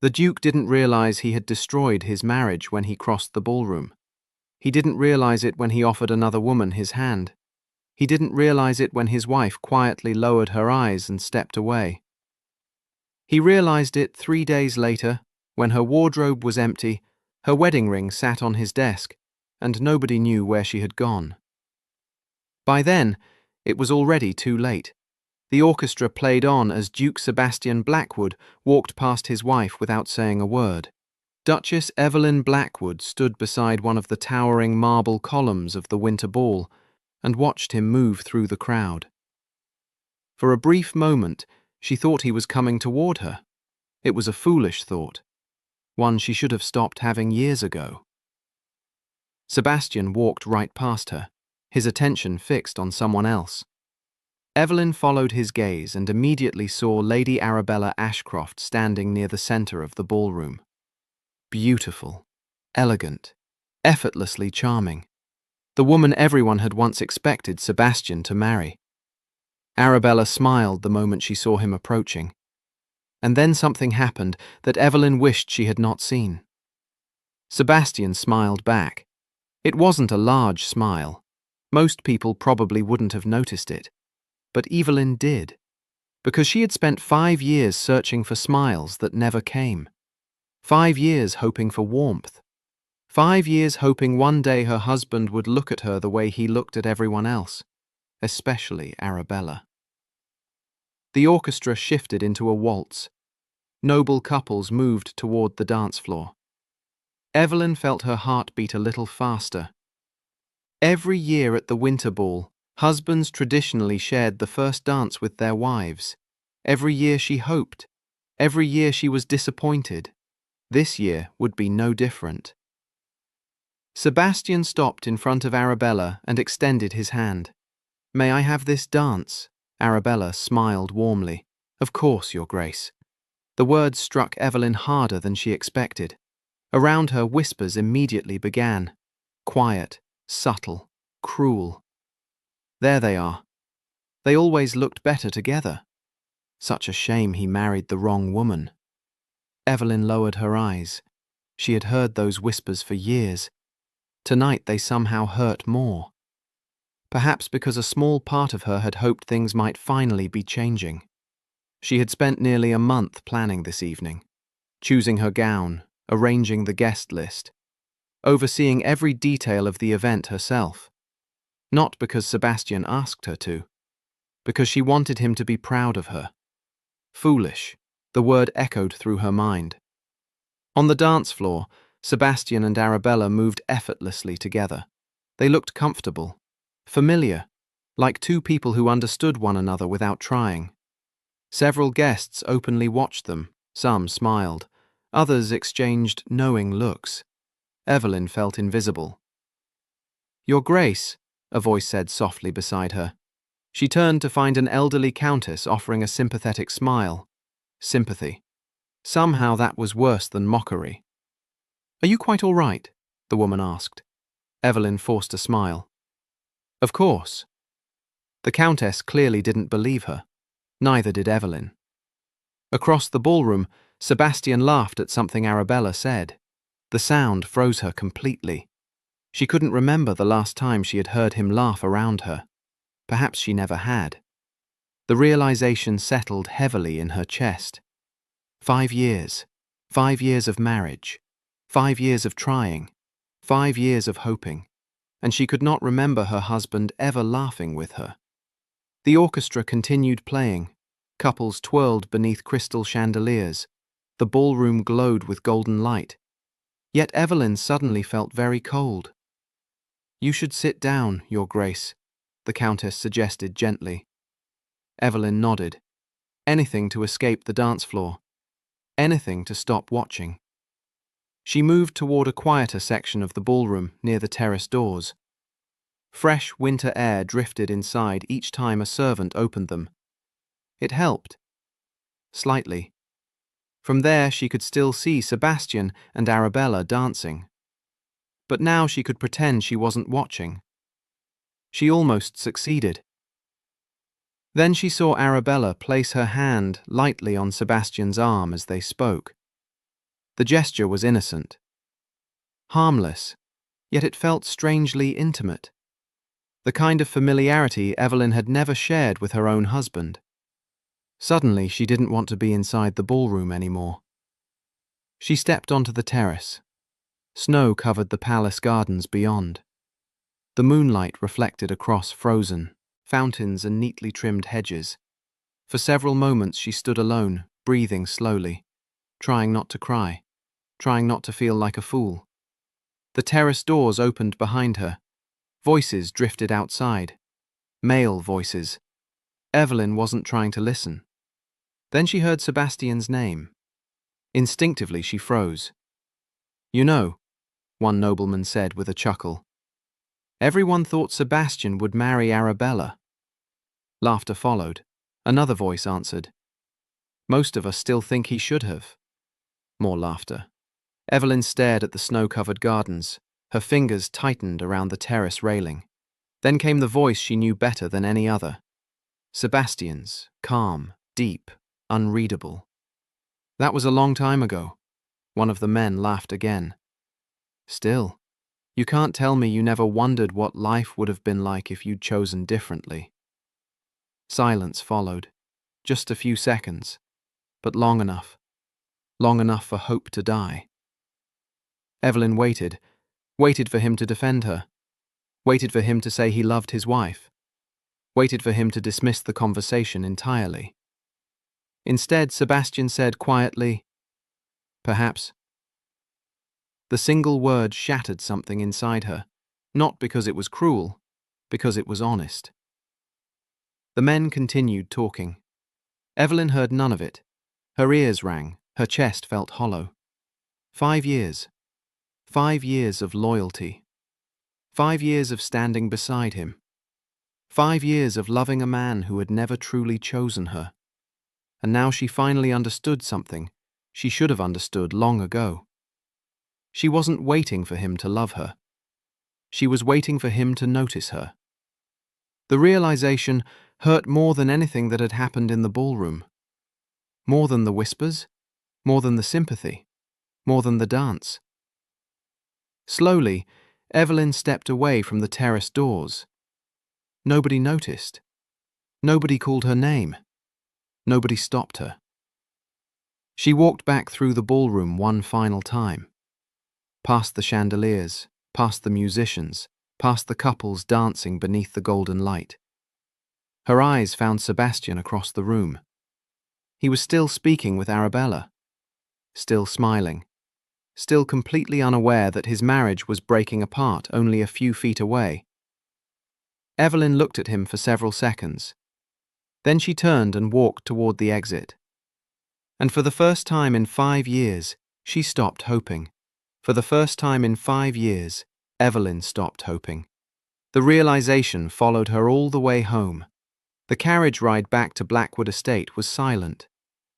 The Duke didn't realize he had destroyed his marriage when he crossed the ballroom. He didn't realize it when he offered another woman his hand. He didn't realize it when his wife quietly lowered her eyes and stepped away. He realized it 3 days later, when her wardrobe was empty, her wedding ring sat on his desk, and nobody knew where she had gone. By then, it was already too late. The orchestra played on as Duke Sebastian Blackwood walked past his wife without saying a word. Duchess Evelyn Blackwood stood beside one of the towering marble columns of the Winter Ball and watched him move through the crowd. For a brief moment, she thought he was coming toward her. It was a foolish thought, one she should have stopped having years ago. Sebastian walked right past her, his attention fixed on someone else. Evelyn followed his gaze and immediately saw Lady Arabella Ashcroft standing near the center of the ballroom. Beautiful, elegant, effortlessly charming. The woman everyone had once expected Sebastian to marry. Arabella smiled the moment she saw him approaching. And then something happened that Evelyn wished she had not seen. Sebastian smiled back. It wasn't a large smile. Most people probably wouldn't have noticed it. But Evelyn did, because she had spent 5 years searching for smiles that never came. 5 years hoping for warmth. 5 years hoping one day her husband would look at her the way he looked at everyone else, especially Arabella. The orchestra shifted into a waltz. Noble couples moved toward the dance floor. Evelyn felt her heart beat a little faster. Every year at the Winter Ball, husbands traditionally shared the first dance with their wives. Every year she hoped. Every year she was disappointed. This year would be no different. Sebastian stopped in front of Arabella and extended his hand. "May I have this dance?" Arabella smiled warmly. "Of course, Your Grace." The words struck Evelyn harder than she expected. Around her, whispers immediately began. Quiet, subtle, cruel. There they are. They always looked better together. Such a shame he married the wrong woman. Evelyn lowered her eyes. She had heard those whispers for years. Tonight they somehow hurt more. Perhaps because a small part of her had hoped things might finally be changing. She had spent nearly a month planning this evening, choosing her gown, arranging the guest list, overseeing every detail of the event herself. Not because Sebastian asked her to, because she wanted him to be proud of her. Foolish, the word echoed through her mind. On the dance floor, Sebastian and Arabella moved effortlessly together. They looked comfortable, familiar, like two people who understood one another without trying. Several guests openly watched them. Some smiled. Others exchanged knowing looks. Evelyn felt invisible. "Your Grace," a voice said softly beside her. She turned to find an elderly countess offering a sympathetic smile. Sympathy. Somehow that was worse than mockery. "Are you quite all right?" the woman asked. Evelyn forced a smile. "Of course." The countess clearly didn't believe her. Neither did Evelyn. Across the ballroom, Sebastian laughed at something Arabella said. The sound froze her completely. She couldn't remember the last time she had heard him laugh around her. Perhaps she never had. The realization settled heavily in her chest. 5 years. 5 years of marriage. 5 years of trying. 5 years of hoping. And she could not remember her husband ever laughing with her. The orchestra continued playing. Couples twirled beneath crystal chandeliers. The ballroom glowed with golden light. Yet Evelyn suddenly felt very cold. "You should sit down, Your Grace," the countess suggested gently. Evelyn nodded. Anything to escape the dance floor. Anything to stop watching. She moved toward a quieter section of the ballroom near the terrace doors. Fresh winter air drifted inside each time a servant opened them. It helped. Slightly. From there she could still see Sebastian and Arabella dancing. But now she could pretend she wasn't watching. She almost succeeded. Then she saw Arabella place her hand lightly on Sebastian's arm as they spoke. The gesture was innocent, harmless, yet it felt strangely intimate. The kind of familiarity Evelyn had never shared with her own husband. Suddenly, she didn't want to be inside the ballroom anymore. She stepped onto the terrace. Snow covered the palace gardens beyond. The moonlight reflected across frozen fountains and neatly trimmed hedges. For several moments she stood alone, breathing slowly, trying not to cry, trying not to feel like a fool. The terrace doors opened behind her. Voices drifted outside. Male voices. Evelyn wasn't trying to listen. Then she heard Sebastian's name. Instinctively she froze. "You know," one nobleman said with a chuckle, "everyone thought Sebastian would marry Arabella." Laughter followed. Another voice answered, "Most of us still think he should have." More laughter. Evelyn stared at the snow-covered gardens. Her fingers tightened around the terrace railing. Then came the voice she knew better than any other. Sebastian's, calm, deep, unreadable. "That was a long time ago." One of the men laughed again. "Still, you can't tell me you never wondered what life would have been like if you'd chosen differently." Silence followed. Just a few seconds, but long enough for hope to die. Evelyn waited for him to defend her, waited for him to say he loved his wife, waited for him to dismiss the conversation entirely. Instead, Sebastian said quietly, "Perhaps." The single word shattered something inside her, not because it was cruel, because it was honest. The men continued talking. Evelyn heard none of it. Her ears rang, her chest felt hollow. 5 years. 5 years of loyalty. 5 years of standing beside him. 5 years of loving a man who had never truly chosen her. And now she finally understood something she should have understood long ago. She wasn't waiting for him to love her. She was waiting for him to notice her. The realization hurt more than anything that had happened in the ballroom. More than the whispers, more than the sympathy, more than the dance. Slowly, Evelyn stepped away from the terrace doors. Nobody noticed. Nobody called her name. Nobody stopped her. She walked back through the ballroom one final time. Past the chandeliers, past the musicians, past the couples dancing beneath the golden light. Her eyes found Sebastian across the room. He was still speaking with Arabella, still smiling, still completely unaware that his marriage was breaking apart only a few feet away. Evelyn looked at him for several seconds. Then she turned and walked toward the exit. And for the first time in 5 years, she stopped hoping. For the first time in 5 years, Evelyn stopped hoping. The realization followed her all the way home. The carriage ride back to Blackwood Estate was silent.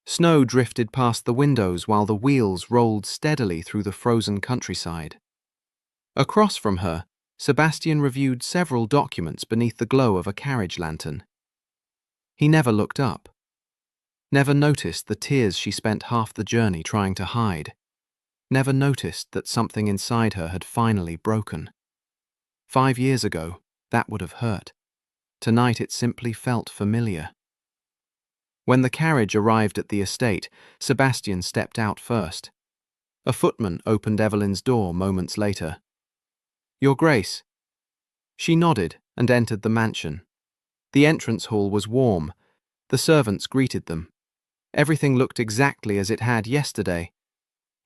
Snow drifted past the windows while the wheels rolled steadily through the frozen countryside. Across from her, Sebastian reviewed several documents beneath the glow of a carriage lantern. He never looked up. Never noticed the tears she spent half the journey trying to hide. Never noticed that something inside her had finally broken. 5 years ago, that would have hurt. Tonight it simply felt familiar. When the carriage arrived at the estate, Sebastian stepped out first. A footman opened Evelyn's door moments later. "Your Grace." She nodded and entered the mansion. The entrance hall was warm. The servants greeted them. Everything looked exactly as it had yesterday,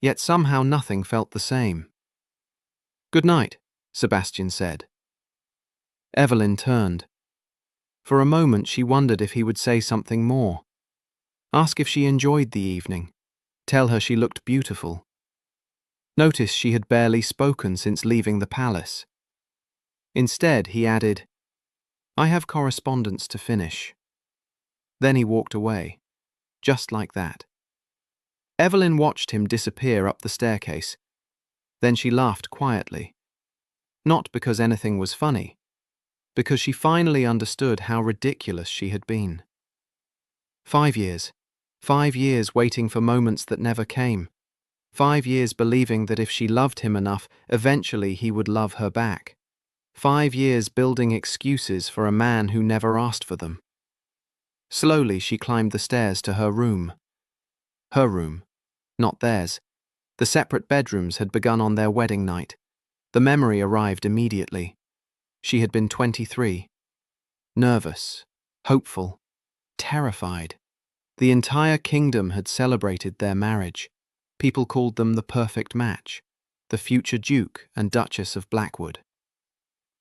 yet somehow nothing felt the same. "Good night," Sebastian said. Evelyn turned. For a moment she wondered if he would say something more. Ask if she enjoyed the evening. Tell her she looked beautiful. Notice she had barely spoken since leaving the palace. Instead, he added, "I have correspondence to finish." Then he walked away, just like that. Evelyn watched him disappear up the staircase. Then she laughed quietly. Not because anything was funny, because she finally understood how ridiculous she had been. 5 years. 5 years waiting for moments that never came. 5 years believing that if she loved him enough, eventually he would love her back. 5 years building excuses for a man who never asked for them. Slowly she climbed the stairs to her room. Her room, not theirs. The separate bedrooms had begun on their wedding night. The memory arrived immediately. She had been 23. Nervous, hopeful, terrified. The entire kingdom had celebrated their marriage. People called them the perfect match, the future Duke and Duchess of Blackwood.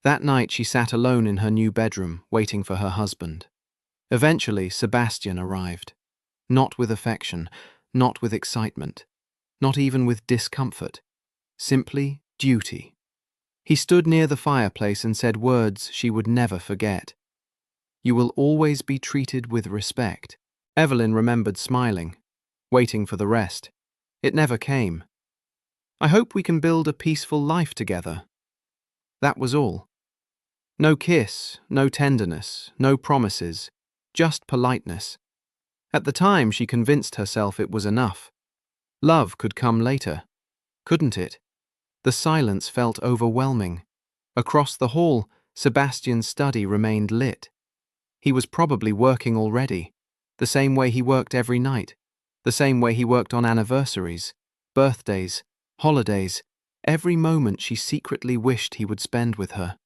That night she sat alone in her new bedroom, waiting for her husband. Eventually, Sebastian arrived. Not with affection, not with excitement, not even with discomfort. Simply duty. He stood near the fireplace and said words she would never forget. "You will always be treated with respect." Evelyn remembered smiling, waiting for the rest. It never came. "I hope we can build a peaceful life together." That was all. No kiss, no tenderness, no promises, just politeness. At the time, she convinced herself it was enough. Love could come later, couldn't it? The silence felt overwhelming. Across the hall, Sebastian's study remained lit. He was probably working already, the same way he worked every night, the same way he worked on anniversaries, birthdays, holidays, every moment she secretly wished he would spend with her.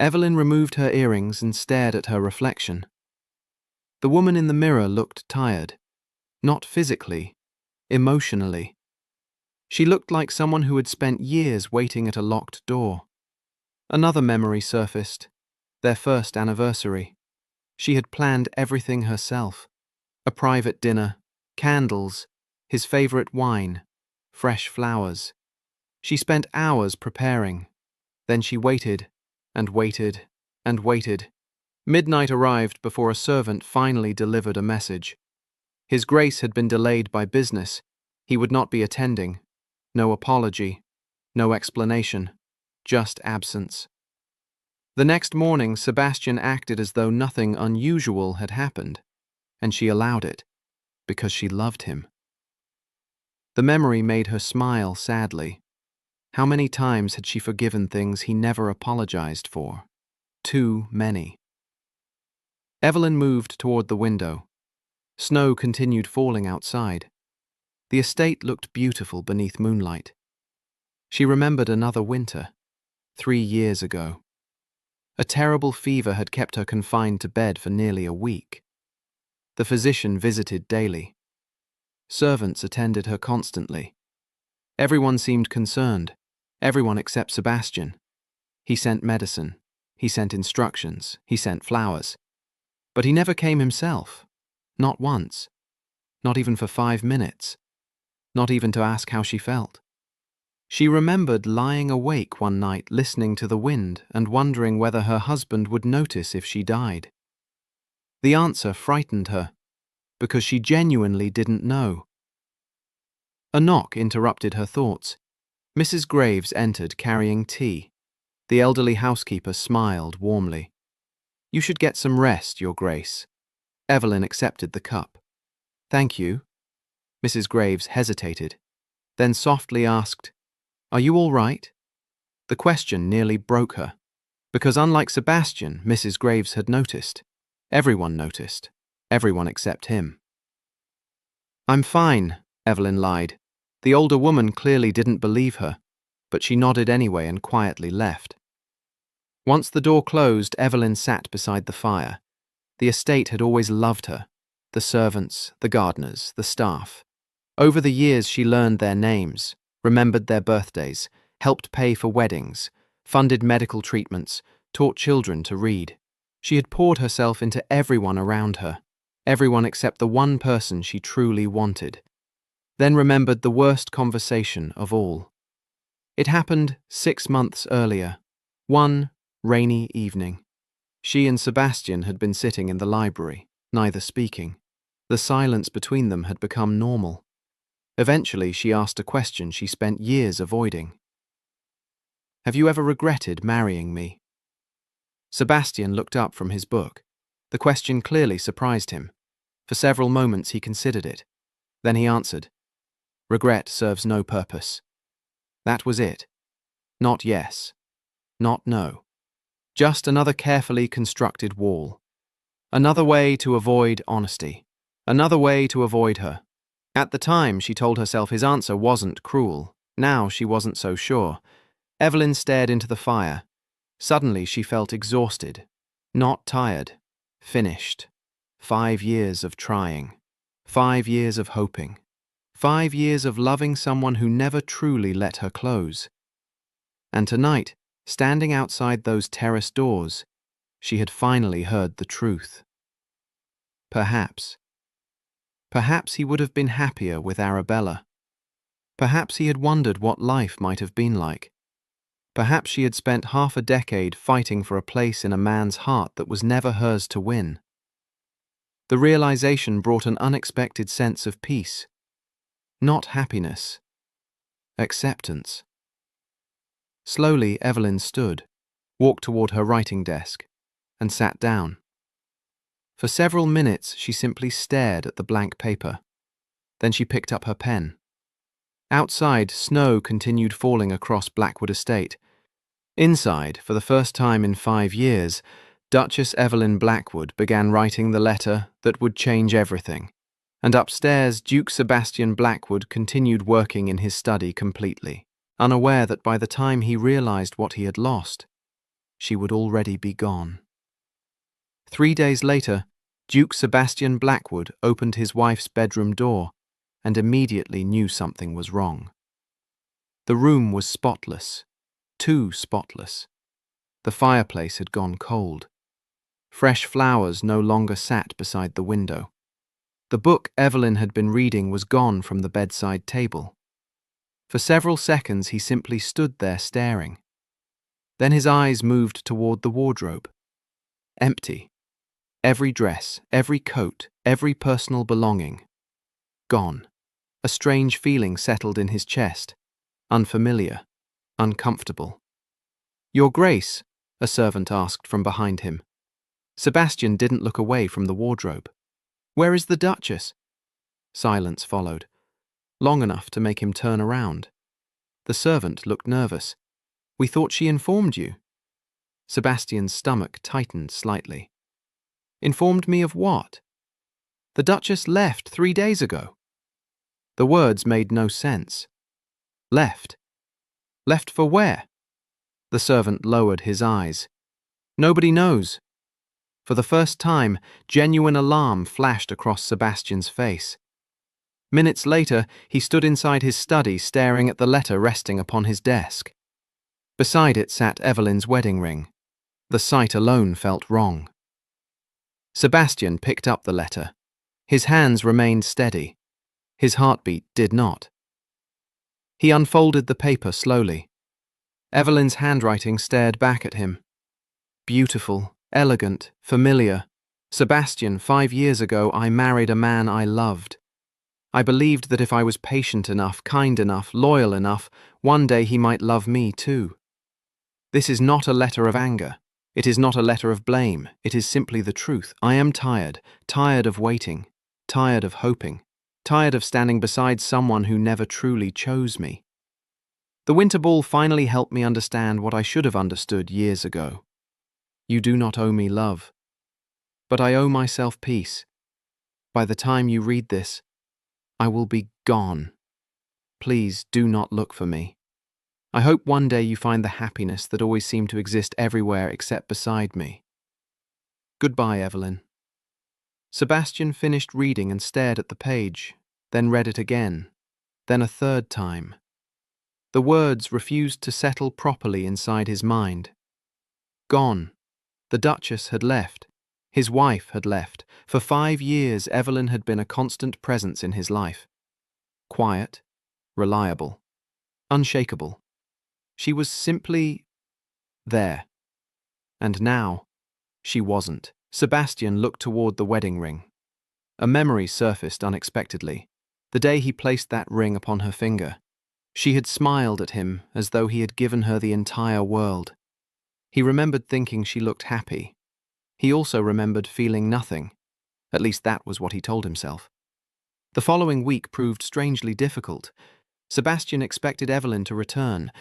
Evelyn removed her earrings and stared at her reflection. The woman in the mirror looked tired, not physically, emotionally. She looked like someone who had spent years waiting at a locked door. Another memory surfaced, their first anniversary. She had planned everything herself. A private dinner, candles, his favorite wine, fresh flowers. She spent hours preparing. Then she waited, and waited, and waited. Midnight arrived before a servant finally delivered a message. His Grace had been delayed by business. He would not be attending. No apology, no explanation, just absence. The next morning, Sebastian acted as though nothing unusual had happened, and she allowed it, because she loved him. The memory made her smile sadly. How many times had she forgiven things he never apologized for? Too many. Evelyn moved toward the window. Snow continued falling outside. The estate looked beautiful beneath moonlight. She remembered another winter, 3 years ago. A terrible fever had kept her confined to bed for nearly a week. The physician visited daily. Servants attended her constantly. Everyone seemed concerned, everyone except Sebastian. He sent medicine, he sent instructions, he sent flowers. But he never came himself, not once, not even for 5 minutes, not even to ask how she felt. She remembered lying awake one night listening to the wind and wondering whether her husband would notice if she died. The answer frightened her, because she genuinely didn't know. A knock interrupted her thoughts. Mrs. Graves entered carrying tea. The elderly housekeeper smiled warmly. "You should get some rest, Your Grace." Evelyn accepted the cup. "Thank you." Mrs. Graves hesitated, then softly asked, "Are you all right?" The question nearly broke her, because unlike Sebastian, Mrs. Graves had noticed. Everyone noticed, everyone except him. "I'm fine," Evelyn lied. The older woman clearly didn't believe her, but she nodded anyway and quietly left. Once the door closed, Evelyn sat beside the fire. The estate had always loved her, the servants, the gardeners, the staff. Over the years she learned their names, remembered their birthdays, helped pay for weddings, funded medical treatments, taught children to read. She had poured herself into everyone around her, everyone except the one person she truly wanted. Then remembered the worst conversation of all. It happened 6 months earlier, one rainy evening. She and Sebastian had been sitting in the library, neither speaking. The silence between them had become normal. Eventually, she asked a question she spent years avoiding. "Have you ever regretted marrying me?" Sebastian looked up from his book. The question clearly surprised him. For several moments he considered it. Then he answered, Regret serves no purpose. That was it. Not yes. Not no. Just another carefully constructed wall. Another way to avoid honesty. Another way to avoid her. At the time, she told herself his answer wasn't cruel. Now she wasn't so sure. Evelyn stared into the fire. Suddenly she felt exhausted. Not tired. Finished. 5 years of trying. 5 years of hoping. 5 years of loving someone who never truly let her close. And tonight, standing outside those terrace doors, she had finally heard the truth. Perhaps he would have been happier with Arabella. Perhaps he had wondered what life might have been like. Perhaps she had spent half a decade fighting for a place in a man's heart that was never hers to win. The realization brought an unexpected sense of peace. Not happiness. Acceptance. Slowly, Evelyn stood, walked toward her writing desk, and sat down. For several minutes, she simply stared at the blank paper. Then she picked up her pen. Outside, snow continued falling across Blackwood Estate. Inside, for the first time in 5 years, Duchess Evelyn Blackwood began writing the letter that would change everything. And upstairs, Duke Sebastian Blackwood continued working in his study completely, unaware that by the time he realized what he had lost, she would already be gone. 3 days later, Duke Sebastian Blackwood opened his wife's bedroom door and immediately knew something was wrong. The room was spotless, too spotless. The fireplace had gone cold. Fresh flowers no longer sat beside the window. The book Evelyn had been reading was gone from the bedside table. For several seconds he simply stood there staring. Then his eyes moved toward the wardrobe. Empty. Every dress, every coat, every personal belonging. Gone. A strange feeling settled in his chest. Unfamiliar. Uncomfortable. "Your Grace?" a servant asked from behind him. Sebastian didn't look away from the wardrobe. "Where is the Duchess?" Silence followed, long enough to make him turn around. The servant looked nervous. "We thought she informed you." Sebastian's stomach tightened slightly. "Informed me of what?" "The Duchess left 3 days ago." The words made no sense. Left? Left for where? The servant lowered his eyes. "Nobody knows." For the first time, genuine alarm flashed across Sebastian's face. Minutes later, he stood inside his study staring at the letter resting upon his desk. Beside it sat Evelyn's wedding ring. The sight alone felt wrong. Sebastian picked up the letter. His hands remained steady. His heartbeat did not. He unfolded the paper slowly. Evelyn's handwriting stared back at him. Beautiful, elegant, familiar. "Sebastian, 5 years ago I married a man I loved. I believed that if I was patient enough, kind enough, loyal enough, one day he might love me too. This is not a letter of anger. It is not a letter of blame. It is simply the truth. I am tired, tired of waiting, tired of hoping, tired of standing beside someone who never truly chose me. The winter ball finally helped me understand what I should have understood years ago. You do not owe me love, but I owe myself peace. By the time you read this, I will be gone. Please do not look for me. I hope one day you find the happiness that always seemed to exist everywhere except beside me. Goodbye, Evelyn." Sebastian finished reading and stared at the page, then read it again, then a third time. The words refused to settle properly inside his mind. Gone. The Duchess had left. His wife had left. For 5 years, Evelyn had been a constant presence in his life. Quiet, reliable, unshakable. She was simply there. And now, she wasn't. Sebastian looked toward the wedding ring. A memory surfaced unexpectedly. The day he placed that ring upon her finger. She had smiled at him as though he had given her the entire world. He remembered thinking she looked happy. He also remembered feeling nothing. At least that was what he told himself. The following week proved strangely difficult. Sebastian expected Evelyn to return.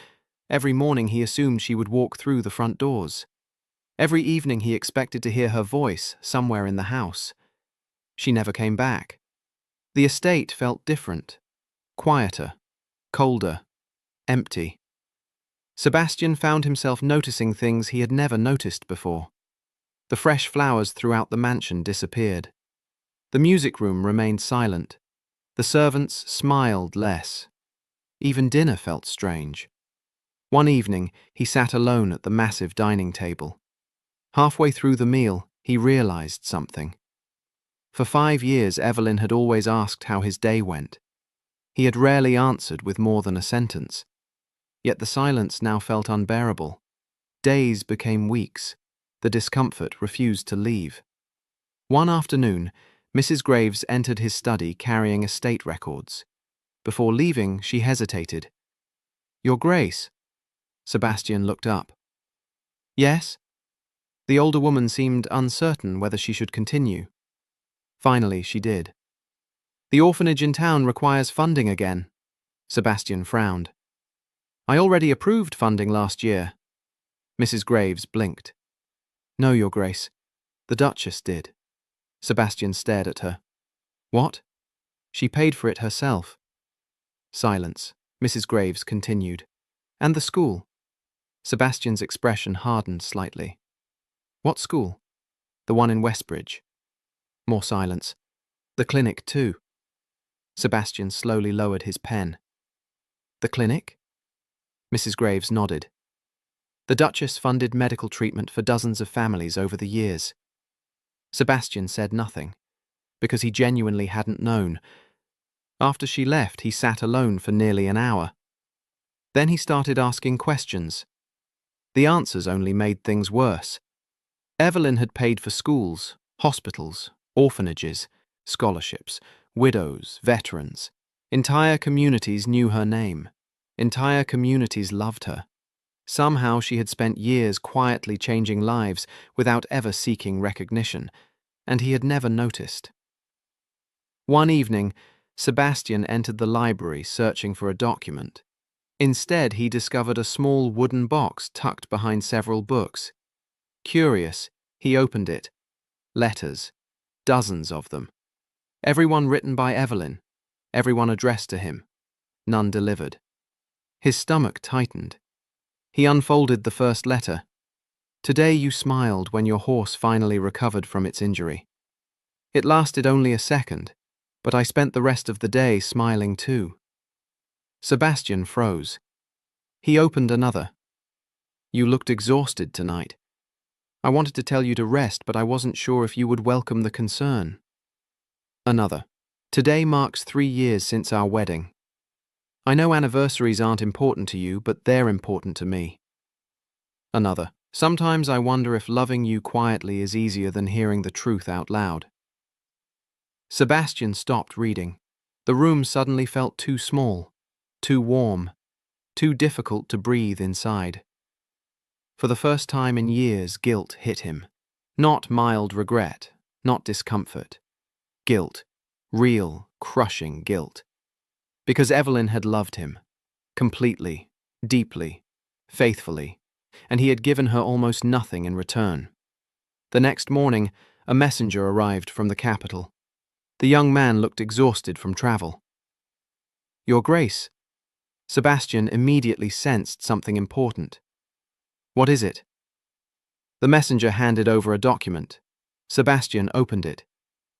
Every morning he assumed she would walk through the front doors. Every evening he expected to hear her voice somewhere in the house. She never came back. The estate felt different, quieter, colder, empty. Sebastian found himself noticing things he had never noticed before. The fresh flowers throughout the mansion disappeared. The music room remained silent. The servants smiled less. Even dinner felt strange. One evening, he sat alone at the massive dining table. Halfway through the meal, he realized something. For 5 years, Evelyn had always asked how his day went. He had rarely answered with more than a sentence. Yet the silence now felt unbearable. Days became weeks. The discomfort refused to leave. One afternoon, Mrs. Graves entered his study carrying estate records. Before leaving, she hesitated. "Your Grace?" Sebastian looked up. "Yes?" The older woman seemed uncertain whether she should continue. Finally, she did. "The orphanage in town requires funding again." Sebastian frowned. "I already approved funding last year." Mrs. Graves blinked. "No, Your Grace. The Duchess did." Sebastian stared at her. "What?" "She paid for it herself." Silence. Mrs. Graves continued. "And the school?" Sebastian's expression hardened slightly. "What school?" "The one in Westbridge." More silence. "The clinic, too." Sebastian slowly lowered his pen. "The clinic?" Mrs. Graves nodded. "The Duchess funded medical treatment for dozens of families over the years." Sebastian said nothing, because he genuinely hadn't known. After she left, he sat alone for nearly an hour. Then he started asking questions. The answers only made things worse. Evelyn had paid for schools, hospitals, orphanages, scholarships, widows, veterans. Entire communities knew her name. Entire communities loved her. Somehow she had spent years quietly changing lives without ever seeking recognition, and he had never noticed. One evening, Sebastian entered the library searching for a document. Instead, he discovered a small wooden box tucked behind several books. Curious, he opened it. Letters. Dozens of them. Everyone written by Evelyn. Everyone addressed to him. None delivered. His stomach tightened. He unfolded the first letter. "Today you smiled when your horse finally recovered from its injury. It lasted only a second, but I spent the rest of the day smiling too." Sebastian froze. He opened another. "You looked exhausted tonight. I wanted to tell you to rest, but I wasn't sure if you would welcome the concern." Another. "Today marks 3 years since our wedding. I know anniversaries aren't important to you, but they're important to me." Another. "Sometimes I wonder if loving you quietly is easier than hearing the truth out loud." Sebastian stopped reading. The room suddenly felt too small, too warm, too difficult to breathe inside. For the first time in years, guilt hit him. Not mild regret, not discomfort. Guilt. Real, crushing guilt. Because Evelyn had loved him. Completely, deeply, faithfully, and he had given her almost nothing in return. The next morning, a messenger arrived from the capital. The young man looked exhausted from travel. "Your Grace." Sebastian immediately sensed something important. "What is it?" The messenger handed over a document. Sebastian opened it.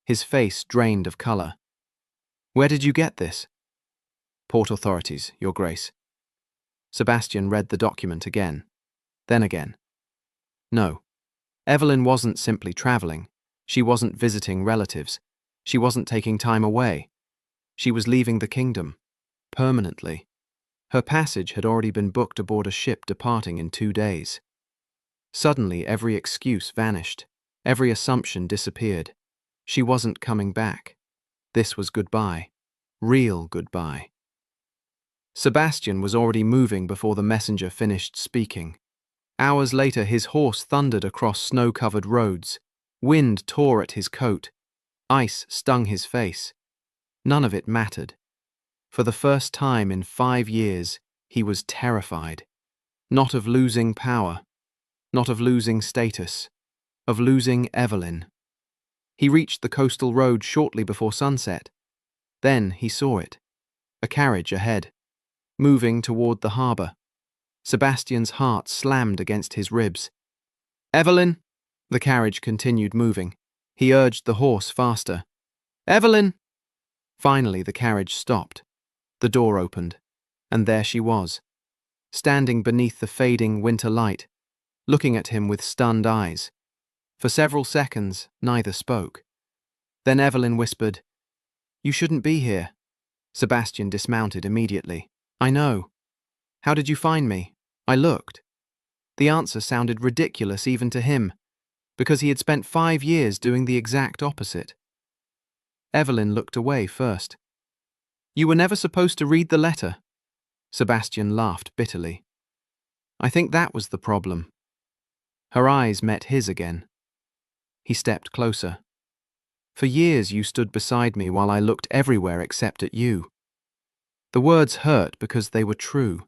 His face drained of color. "Where did you get this?" "Port authorities, Your Grace." Sebastian read the document again. Then again. No. Evelyn wasn't simply traveling. She wasn't visiting relatives. She wasn't taking time away. She was leaving the kingdom. Permanently. Her passage had already been booked aboard a ship departing in 2 days. Suddenly, every excuse vanished. Every assumption disappeared. She wasn't coming back. This was goodbye. Real goodbye. Sebastian was already moving before the messenger finished speaking. Hours later, his horse thundered across snow-covered roads. Wind tore at his coat. Ice stung his face. None of it mattered. For the first time in 5 years, he was terrified. Not of losing power, not of losing status, of losing Evelyn. He reached the coastal road shortly before sunset. Then he saw it. A carriage ahead, moving toward the harbour. Sebastian's heart slammed against his ribs. "Evelyn!" The carriage continued moving. He urged the horse faster. "Evelyn!" Finally, the carriage stopped. The door opened, and there she was, standing beneath the fading winter light, looking at him with stunned eyes. For several seconds, neither spoke. Then Evelyn whispered, "You shouldn't be here." Sebastian dismounted immediately. "I know. How did you find me?" "I looked." The answer sounded ridiculous even to him, because he had spent 5 years doing the exact opposite. Evelyn looked away first. "You were never supposed to read the letter." Sebastian laughed bitterly. "I think that was the problem." Her eyes met his again. He stepped closer. "For years you stood beside me while I looked everywhere except at you." The words hurt because they were true.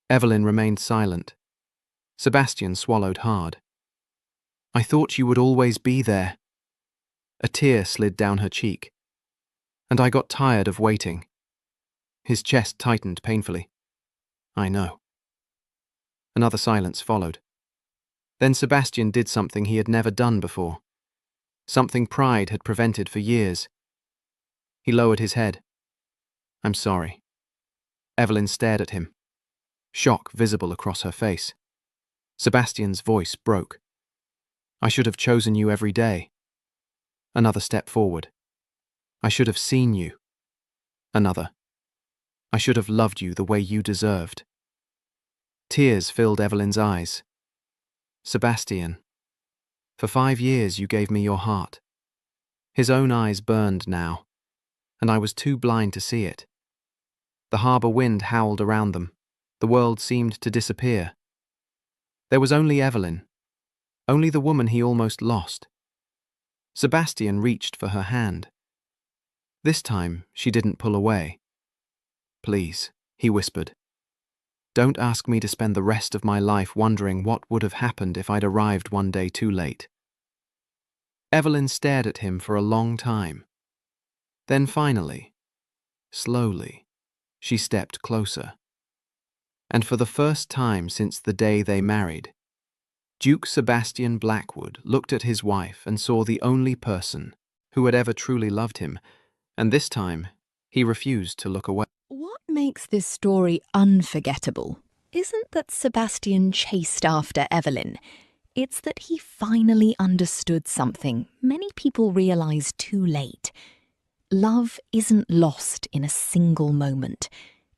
Evelyn remained silent. Sebastian swallowed hard. "I thought you would always be there." A tear slid down her cheek. "And I got tired of waiting." His chest tightened painfully. "I know." Another silence followed. Then Sebastian did something he had never done before. Something pride had prevented for years. He lowered his head. "I'm sorry." Evelyn stared at him, shock visible across her face. Sebastian's voice broke. "I should have chosen you every day." Another step forward. "I should have seen you." Another. "I should have loved you the way you deserved." Tears filled Evelyn's eyes. "Sebastian, for 5 years you gave me your heart." His own eyes burned now, and I was too blind to see it. The harbour wind howled around them. The world seemed to disappear. There was only Evelyn, only the woman he almost lost. Sebastian reached for her hand. This time, she didn't pull away. "Please," he whispered. "Don't ask me to spend the rest of my life wondering what would have happened if I'd arrived one day too late." Evelyn stared at him for a long time. Then finally, slowly, she stepped closer. And for the first time since the day they married, Duke Sebastian Blackwood looked at his wife and saw the only person who had ever truly loved him, and this time he refused to look away. What makes this story unforgettable isn't that Sebastian chased after Evelyn. It's that he finally understood something many people realise too late. Love isn't lost in a single moment.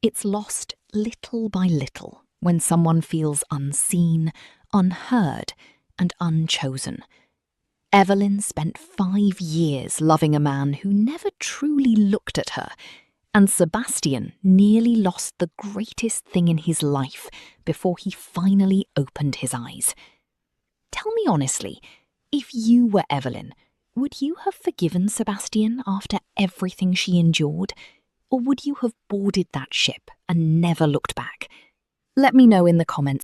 It's lost little by little when someone feels unseen, unheard, and unchosen. Evelyn spent 5 years loving a man who never truly looked at her, and Sebastian nearly lost the greatest thing in his life before he finally opened his eyes. Tell me honestly, if you were Evelyn, would you have forgiven Sebastian after everything she endured? Or would you have boarded that ship and never looked back? Let me know in the comments.